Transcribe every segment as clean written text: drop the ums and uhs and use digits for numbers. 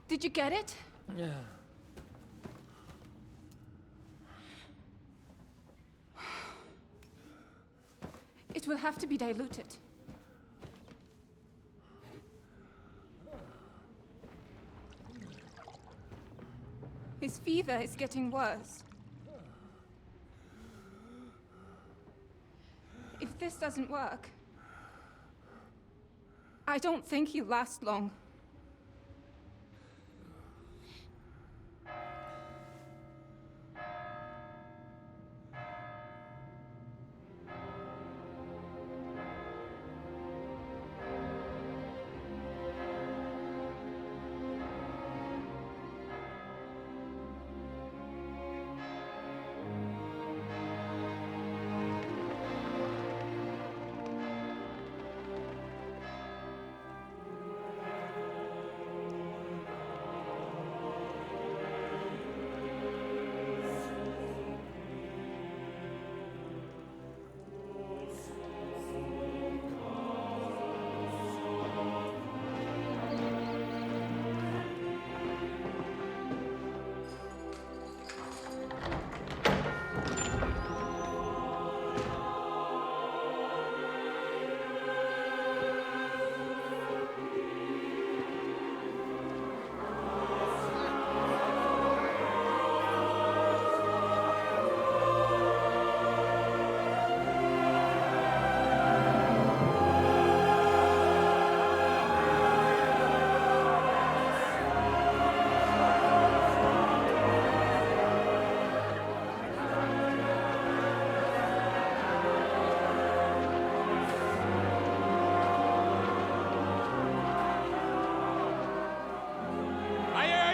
Did you get it? Yeah. It will have to be diluted. His fever is getting worse. If this doesn't work, I don't think he'll last long.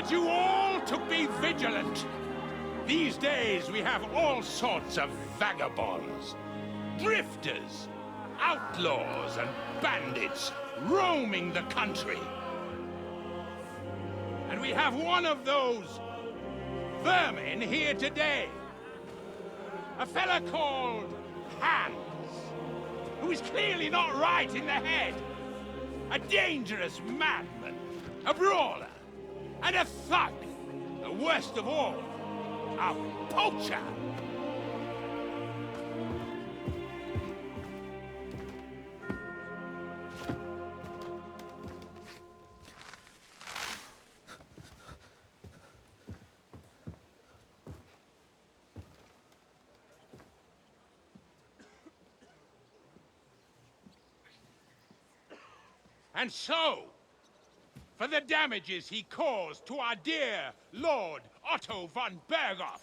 You all to be vigilant. These days we have all sorts of vagabonds, drifters, outlaws and bandits roaming the country. And we have one of those vermin here today. A fella called Hans, who is clearly not right in the head. A dangerous madman, a brawler, and a thug, the worst of all, a poacher. And so, for the damages he caused to our dear Lord Otto von Berghoff,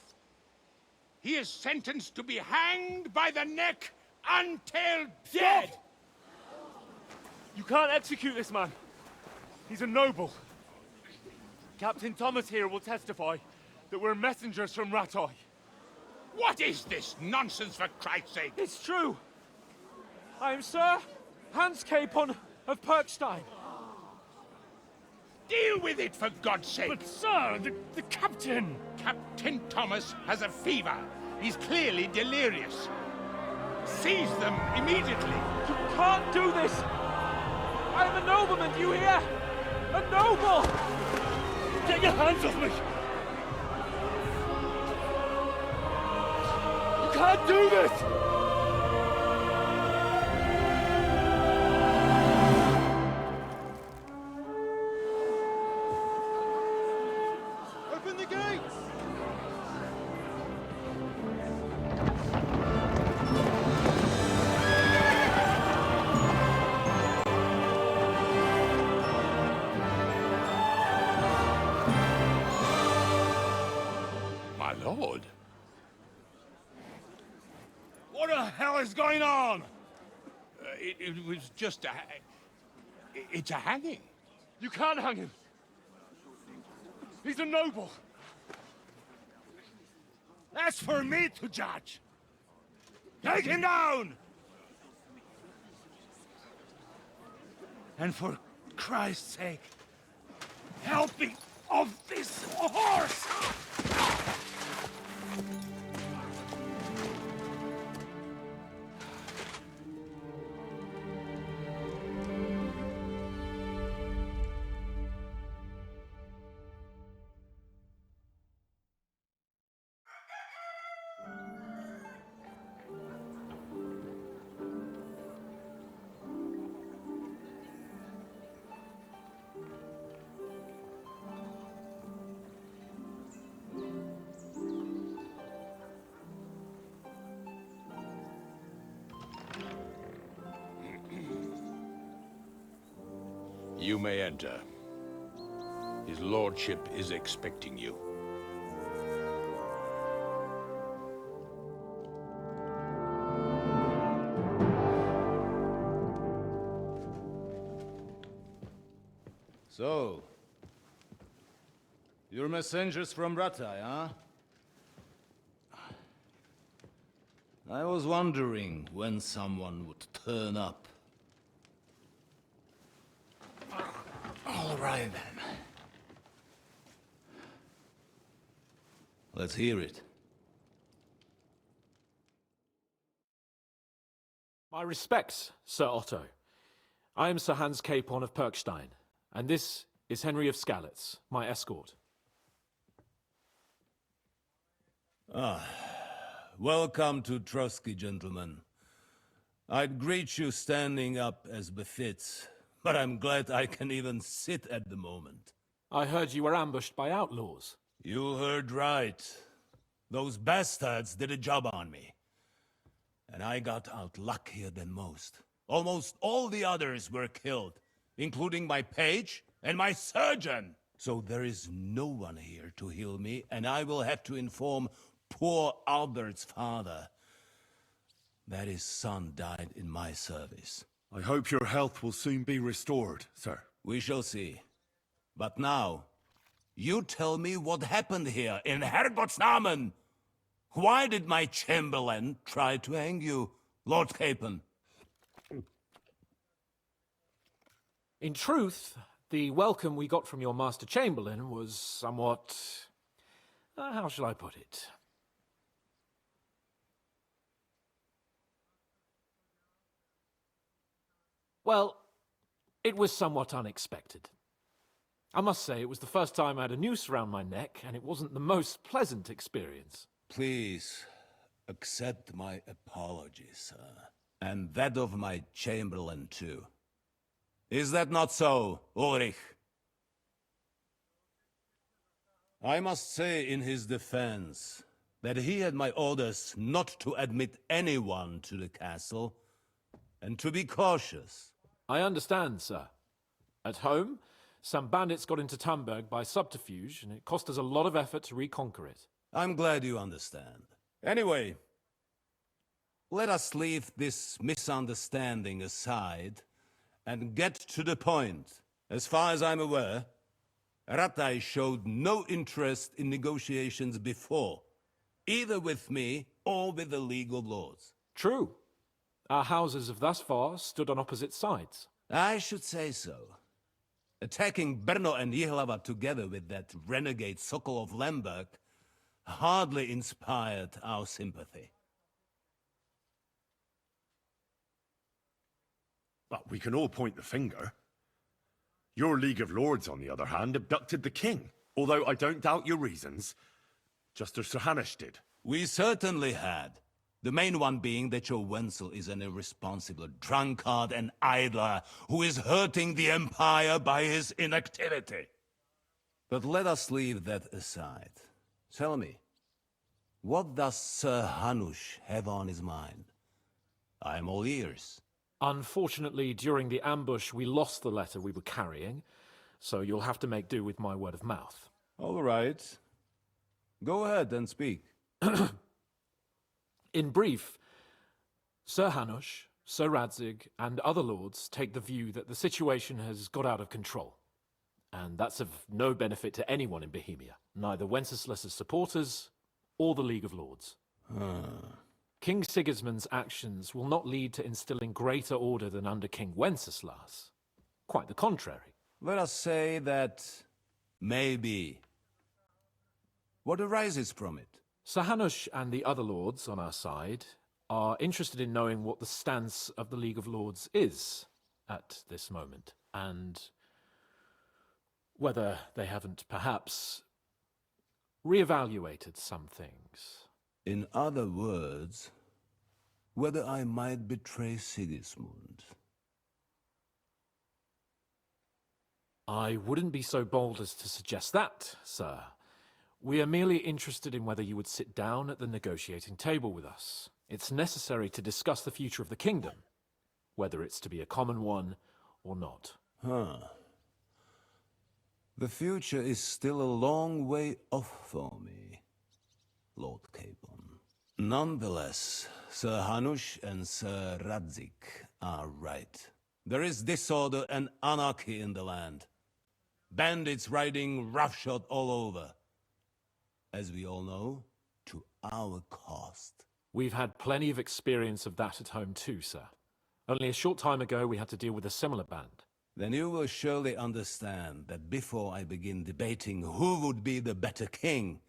he is sentenced to be hanged by the neck until dead! Stop! You can't execute this man. He's a noble. Captain Thomas here will testify that we're messengers from Ratoi. What is this nonsense, for Christ's sake? It's true. I am Sir Hans Capon of Perkstein. Deal with it, for God's sake! But sir, the captain! Captain Thomas has a fever. He's clearly delirious. Seize them immediately. You can't do this! I am a nobleman, do you hear? A noble! Get your hands off me! You can't do this! Open the gates! My lord? What the hell is going on? It was just a... It's a hanging. You can't hang him! He's a noble! That's for me to judge! Take him down! And for Christ's sake, help me off this horse! You may enter. His lordship is expecting you. So, you're messengers from Rattay, huh? I was wondering when someone would turn up. All right, then. Let's hear it. My respects, Sir Otto. I am Sir Hans Capon of Perkstein, and this is Henry of Skalitz, my escort. Welcome to Trotsky, gentlemen. I'd greet you standing up as befits, but I'm glad I can even sit at the moment. I heard you were ambushed by outlaws. You heard right. Those bastards did a job on me. And I got out luckier than most. Almost all the others were killed, including my page and my surgeon. So there is no one here to heal me, and I will have to inform poor Albert's father that his son died in my service. I hope your health will soon be restored, sir. We shall see. But now, you tell me what happened here in Herrgottsnamen. Why did my chamberlain try to hang you, Lord Capon? In truth, the welcome we got from your Master Chamberlain was somewhat... how shall I put it? Well, it was somewhat unexpected. I must say, it was the first time I had a noose around my neck, and it wasn't the most pleasant experience. Please, accept my apologies, sir. And that of my chamberlain, too. Is that not so, Ulrich? I must say in his defense that he had my orders not to admit anyone to the castle, and to be cautious. I understand, sir. At home, some bandits got into Tamberg by subterfuge, and it cost us a lot of effort to reconquer it. I'm glad you understand. Anyway, let us leave this misunderstanding aside and get to the point. As far as I'm aware, Rattay showed no interest in negotiations before, either with me or with the League of Lords. True. Our houses have thus far stood on opposite sides. I should say so. Attacking Brno and Jihlava together with that renegade Sokol of Lemberg hardly inspired our sympathy. But we can all point the finger. Your League of Lords, on the other hand, abducted the king. Although I don't doubt your reasons, just as Sir Hanush did. We certainly had. The main one being that your Wenzel is an irresponsible drunkard and idler who is hurting the Empire by his inactivity. But let us leave that aside. Tell me, what does Sir Hanush have on his mind? I am all ears. Unfortunately, during the ambush, we lost the letter we were carrying, so you'll have to make do with my word of mouth. All right. Go ahead and speak. In brief, Sir Hanush, Sir Radzig, and other lords take the view that the situation has got out of control. And that's of no benefit to anyone in Bohemia, neither Wenceslas's supporters or the League of Lords. King Sigismund's actions will not lead to instilling greater order than under King Wenceslas. Quite the contrary. Let us say that maybe. What arises from it? Sir Hanush and the other lords on our side are interested in knowing what the stance of the League of Lords is at this moment, and whether they haven't perhaps reevaluated some things. In other words, whether I might betray Sigismund. I wouldn't be so bold as to suggest that, sir. We are merely interested in whether you would sit down at the negotiating table with us. It's necessary to discuss the future of the kingdom, whether it's to be a common one or not. The future is still a long way off for me, Lord Capon. Nonetheless, Sir Hanush and Sir Radzik are right. There is disorder and anarchy in the land. Bandits riding roughshod all over. As we all know, to our cost. We've had plenty of experience of that at home too, sir. Only a short time ago we had to deal with a similar band. Then you will surely understand that before I begin debating who would be the better king,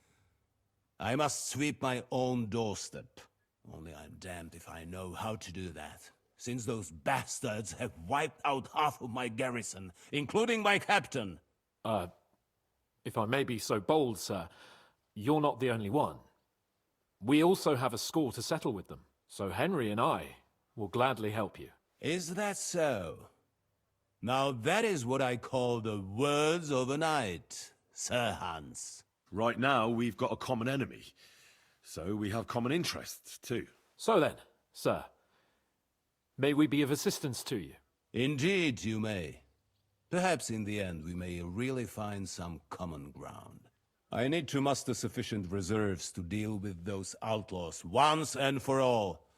I must sweep my own doorstep. Only I'm damned if I know how to do that, since those bastards have wiped out half of my garrison, including my captain. If I may be so bold, sir, you're not the only one. We also have a score to settle with them, so Henry and I will gladly help you. Is that so? Now that is what I call the words of a knight, Sir Hans. Right now, we've got a common enemy. So we have common interests, too. So then, sir, may we be of assistance to you? Indeed you may. Perhaps in the end we may really find some common ground. I need to muster sufficient reserves to deal with those outlaws once and for all.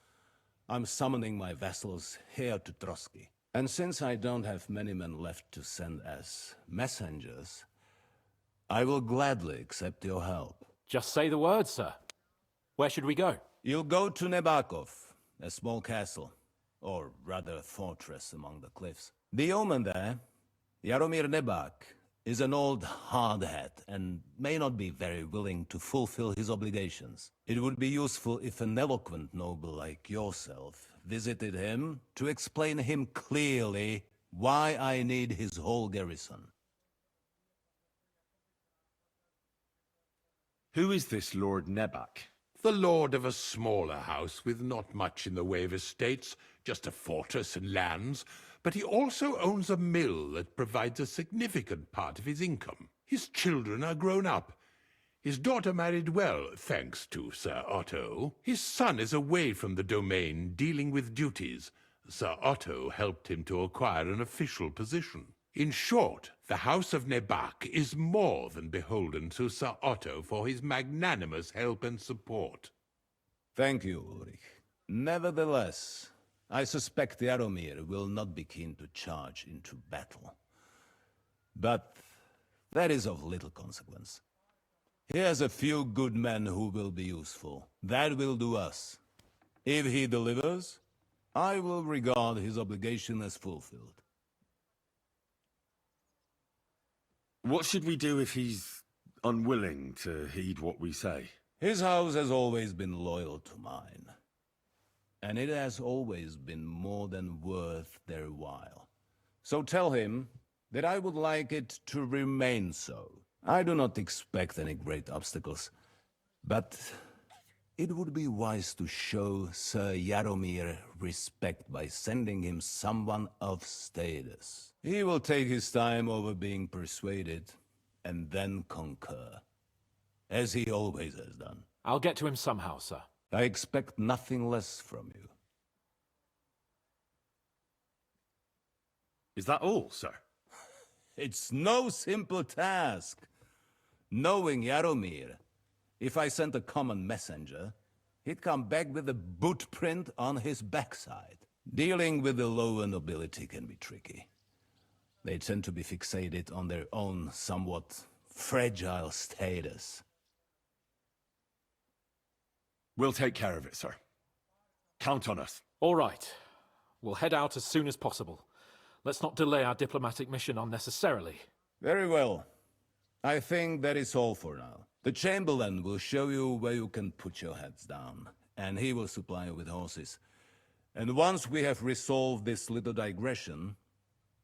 I'm summoning my vassals here to Trotsky. And since I don't have many men left to send as messengers, I will gladly accept your help. Just say the word, sir. Where should we go? You'll go to Nebakov, a small castle, or rather a fortress among the cliffs. The yeoman there, Jaromir Nebak, is an old hardhat and may not be very willing to fulfill his obligations. It would be useful if an eloquent noble like yourself visited him to explain him clearly why I need his whole garrison. Who is this Lord Nebak? The lord of a smaller house with not much in the way of estates, just a fortress and lands, but he also owns a mill that provides a significant part of his income. His children are grown up. His daughter married well, thanks to Sir Otto. His son is away from the domain, dealing with duties. Sir Otto helped him to acquire an official position. In short, the House of Nebak is more than beholden to Sir Otto for his magnanimous help and support. Thank you, Ulrich. Nevertheless, I suspect Jaromir will not be keen to charge into battle. But that is of little consequence. He has a few good men who will be useful. That will do us. If he delivers, I will regard his obligation as fulfilled. What should we do if he's unwilling to heed what we say? His house has always been loyal to mine. And it has always been more than worth their while. So tell him that I would like it to remain so. I do not expect any great obstacles, but it would be wise to show Sir Jaromir respect by sending him someone of status. He will take his time over being persuaded, and then concur, as he always has done. I'll get to him somehow, sir. I expect nothing less from you. Is that all, sir? It's no simple task. Knowing Jaromir, if I sent a common messenger, he'd come back with a boot print on his backside. Dealing with the lower nobility can be tricky. They tend to be fixated on their own somewhat fragile status. We'll take care of it, sir. Count on us. All right. We'll head out as soon as possible. Let's not delay our diplomatic mission unnecessarily. Very well. I think that is all for now. The Chamberlain will show you where you can put your heads down, and he will supply you with horses. And once we have resolved this little digression,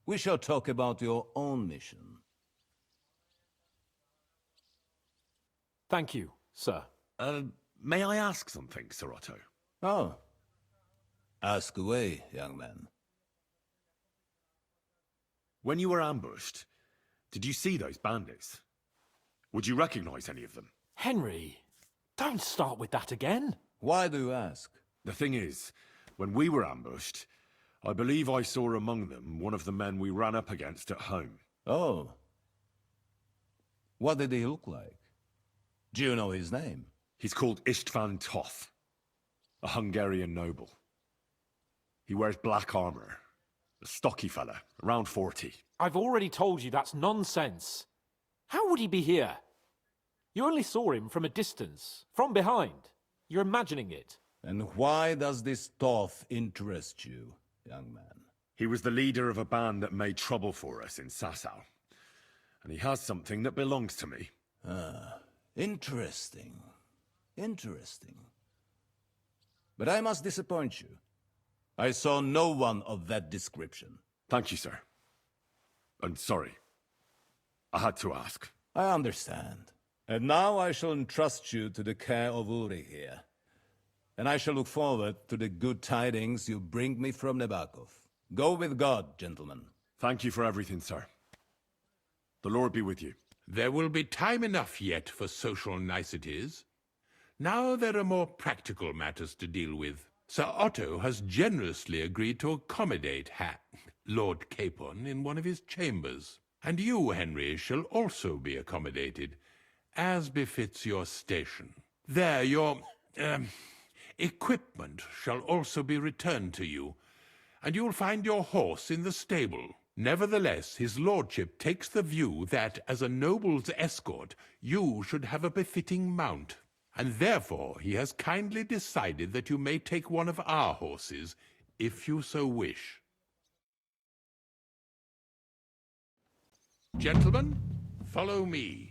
we shall talk about your own mission. Thank you, sir. May I ask something, Sir Otto? Oh. Ask away, young man. When you were ambushed, did you see those bandits? Would you recognize any of them? Henry, don't start with that again. Why do you ask? The thing is, when we were ambushed, I believe I saw among them one of the men we ran up against at home. Oh. What did he look like? Do you know his name? He's called Istvan Toth, a Hungarian noble. He wears black armor. A stocky fella, around 40. I've already told you that's nonsense. How would he be here? You only saw him from a distance, from behind. You're imagining it. And why does this Toth interest you, young man? He was the leader of a band that made trouble for us in Sasau. And he has something that belongs to me. Interesting. Interesting. But I must disappoint you. I saw no one of that description. Thank you, sir. And sorry. I had to ask. I understand. And now I shall entrust you to the care of Uri here. And I shall look forward to the good tidings you bring me from Nebakov. Go with God, gentlemen. Thank you for everything, sir. The Lord be with you. There will be time enough yet for social niceties. Now there are more practical matters to deal with. Sir Otto has generously agreed to accommodate Lord Capon in one of his chambers. And you, Henry, shall also be accommodated, as befits your station. There, your equipment shall also be returned to you, and you will find your horse in the stable. Nevertheless, his lordship takes the view that, as a noble's escort, you should have a befitting mount, and therefore he has kindly decided that you may take one of our horses, if you so wish. Gentlemen, follow me.